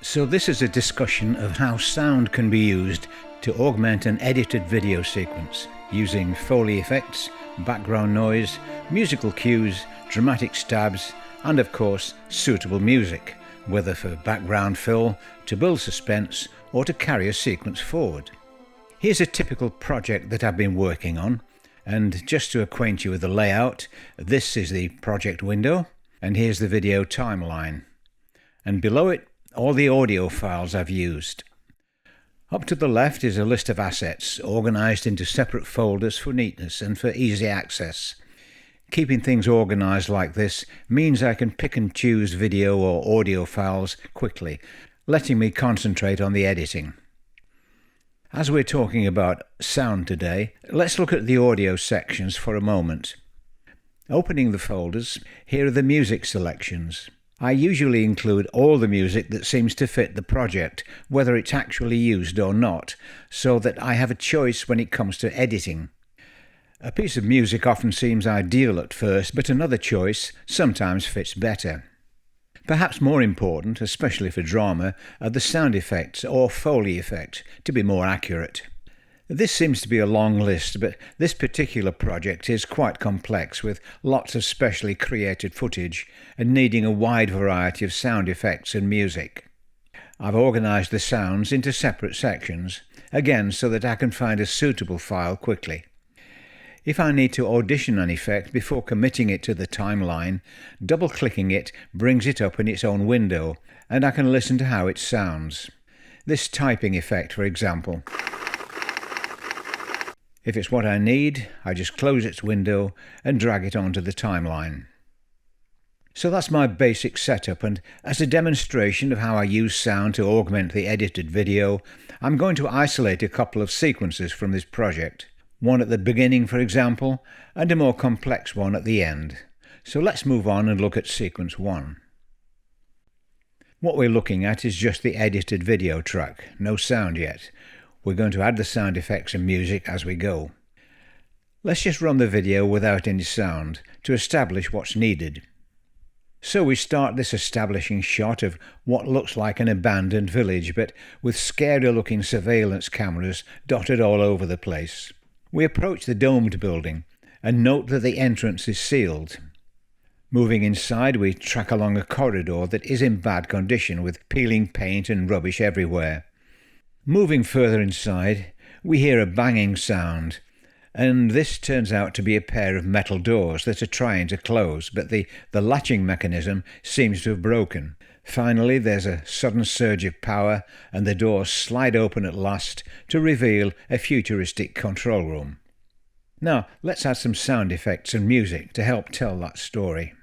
So this is a discussion of how sound can be used to augment an edited video sequence using Foley effects, background noise, musical cues, dramatic stabs, and of course suitable music, whether for background fill, to build suspense, or to carry a sequence forward. Here's a typical project that I've been working on, and just to acquaint you with the layout, this is the project window, and here's the video timeline. And below it, all the audio files I've used. Up to the left is a list of assets organised into separate folders for neatness and for easy access. Keeping things organised like this means I can pick and choose video or audio files quickly, letting me concentrate on the editing. As we're talking about sound today, let's look at the audio sections for a moment. Opening the folders, here are the music selections. I usually include all the music that seems to fit the project, whether it's actually used or not, so that I have a choice when it comes to editing. A piece of music often seems ideal at first, but another choice sometimes fits better. Perhaps more important, especially for drama, are the sound effects or Foley effect, to be more accurate. This seems to be a long list, but this particular project is quite complex with lots of specially created footage and needing a wide variety of sound effects and music. I've organised the sounds into separate sections, again so that I can find a suitable file quickly. If I need to audition an effect before committing it to the timeline, double-clicking it brings it up in its own window, and I can listen to how it sounds. This typing effect, for example. If it's what I need, I just close its window and drag it onto the timeline. So that's my basic setup, and as a demonstration of how I use sound to augment the edited video, I'm going to isolate a couple of sequences from this project. One at the beginning, for example, and a more complex one at the end. So let's move on and look at sequence 1. What we're looking at is just the edited video track, no sound yet. We're going to add the sound effects and music as we go. Let's just run the video without any sound to establish what's needed. So we start this establishing shot of what looks like an abandoned village, but with scary looking surveillance cameras dotted all over the place. We approach the domed building and note that the entrance is sealed. Moving inside, we track along a corridor that is in bad condition with peeling paint and rubbish everywhere. Moving further inside, we hear a banging sound, and this turns out to be a pair of metal doors that are trying to close, but the latching mechanism seems to have broken. Finally, there's a sudden surge of power, and the doors slide open at last to reveal a futuristic control room. Now, let's add some sound effects and music to help tell that story.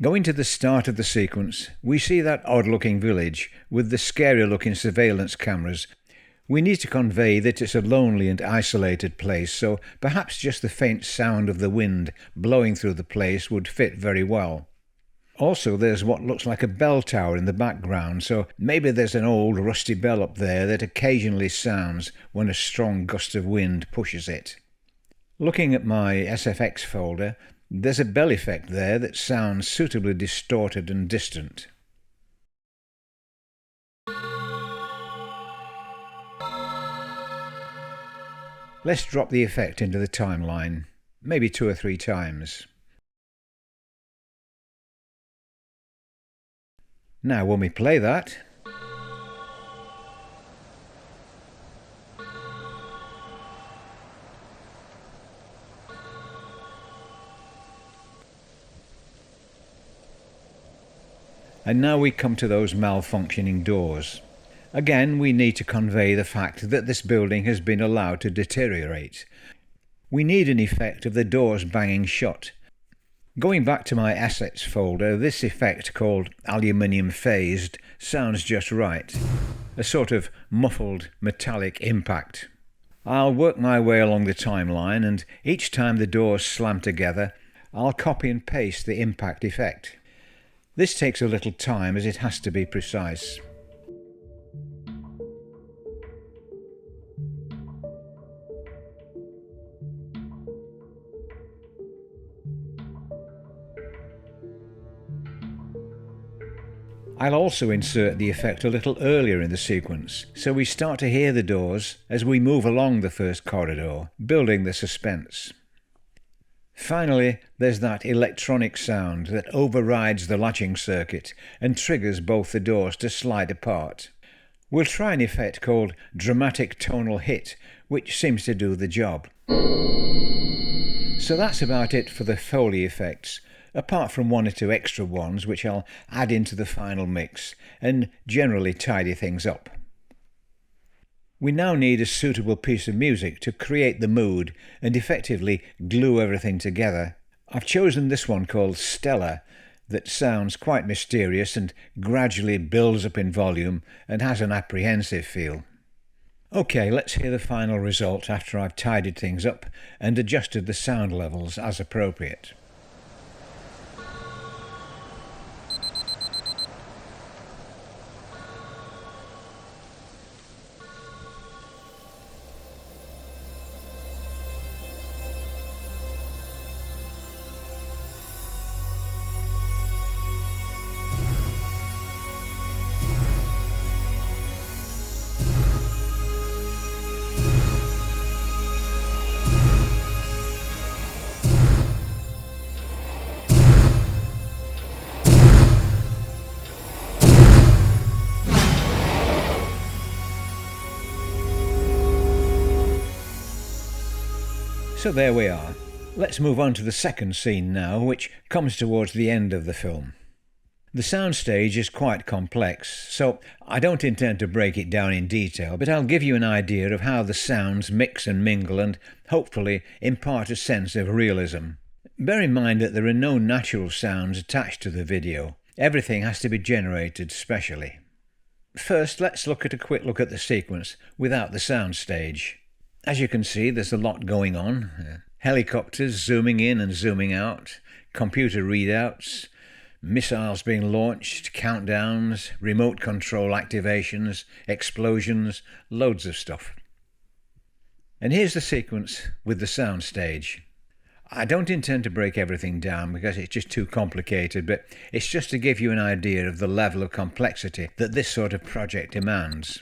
Going to the start of the sequence, we see that odd-looking village with the scary-looking surveillance cameras. We need to convey that it's a lonely and isolated place, so perhaps just the faint sound of the wind blowing through the place would fit very well. Also, there's what looks like a bell tower in the background, so maybe there's an old rusty bell up there that occasionally sounds when a strong gust of wind pushes it. Looking at my SFX folder, there's a bell effect there that sounds suitably distorted and distant. Let's drop the effect into the timeline, maybe 2 or 3 times. Now when we play that, and now we come to those malfunctioning doors. Again, we need to convey the fact that this building has been allowed to deteriorate. We need an effect of the doors banging shut. Going back to my assets folder, this effect called aluminium phased sounds just right. A sort of muffled metallic impact. I'll work my way along the timeline, and each time the doors slam together, I'll copy and paste the impact effect. This takes a little time as it has to be precise. I'll also insert the effect a little earlier in the sequence, so we start to hear the doors as we move along the first corridor, building the suspense. Finally, there's that electronic sound that overrides the latching circuit and triggers both the doors to slide apart. We'll try an effect called dramatic tonal hit, which seems to do the job. So that's about it for the Foley effects, apart from one or two extra ones which I'll add into the final mix and generally tidy things up. We now need a suitable piece of music to create the mood and effectively glue everything together. I've chosen this one called Stella, that sounds quite mysterious and gradually builds up in volume and has an apprehensive feel. Okay, let's hear the final result after I've tidied things up and adjusted the sound levels as appropriate. So there we are. Let's move on to the second scene now, which comes towards the end of the film. The soundstage is quite complex, so I don't intend to break it down in detail, but I'll give you an idea of how the sounds mix and mingle and hopefully impart a sense of realism. Bear in mind that there are no natural sounds attached to the video. Everything has to be generated specially. First, let's look at a quick look at the sequence without the soundstage. As you can see, there's a lot going on. Helicopters zooming in and zooming out, computer readouts, missiles being launched, countdowns, remote control activations, explosions, loads of stuff. And here's the sequence with the soundstage. I don't intend to break everything down because it's just too complicated, but it's just to give you an idea of the level of complexity that this sort of project demands.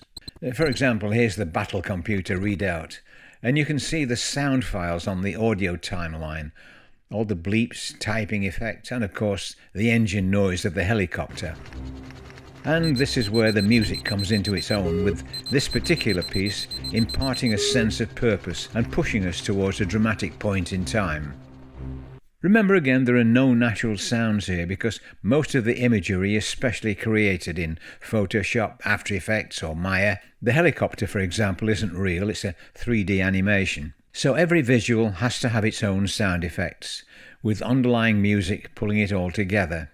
For example, here's the battle computer readout, and you can see the sound files on the audio timeline, all the bleeps, typing effects, and of course the engine noise of the helicopter. And this is where the music comes into its own, with this particular piece imparting a sense of purpose and pushing us towards a dramatic point in time. Remember again, there are no natural sounds here because most of the imagery is specially created in Photoshop, After Effects or Maya. The helicopter, for example, isn't real, it's a 3D animation. So every visual has to have its own sound effects, with underlying music pulling it all together.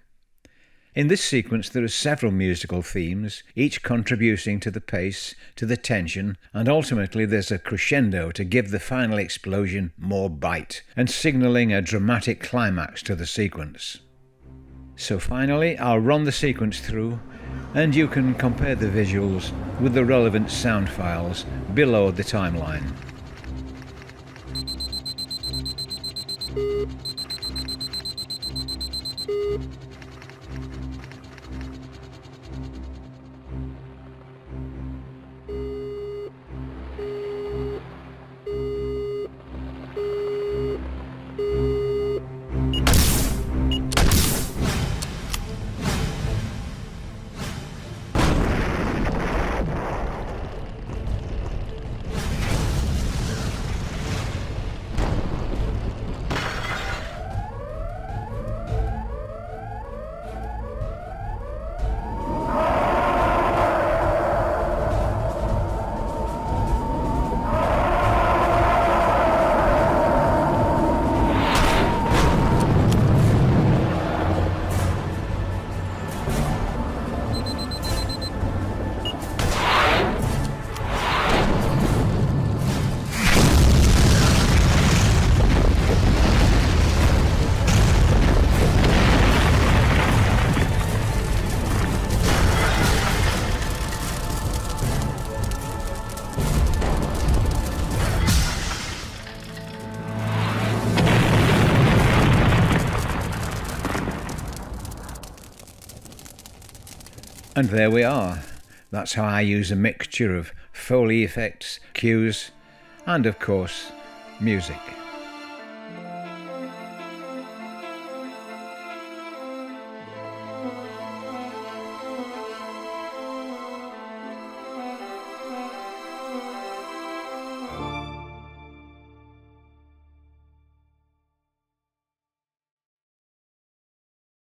In this sequence there are several musical themes, each contributing to the pace, to the tension, and ultimately there's a crescendo to give the final explosion more bite, and signalling a dramatic climax to the sequence. So finally, I'll run the sequence through, and you can compare the visuals with the relevant sound files below the timeline. And there we are. That's how I use a mixture of Foley effects, cues, and of course, music.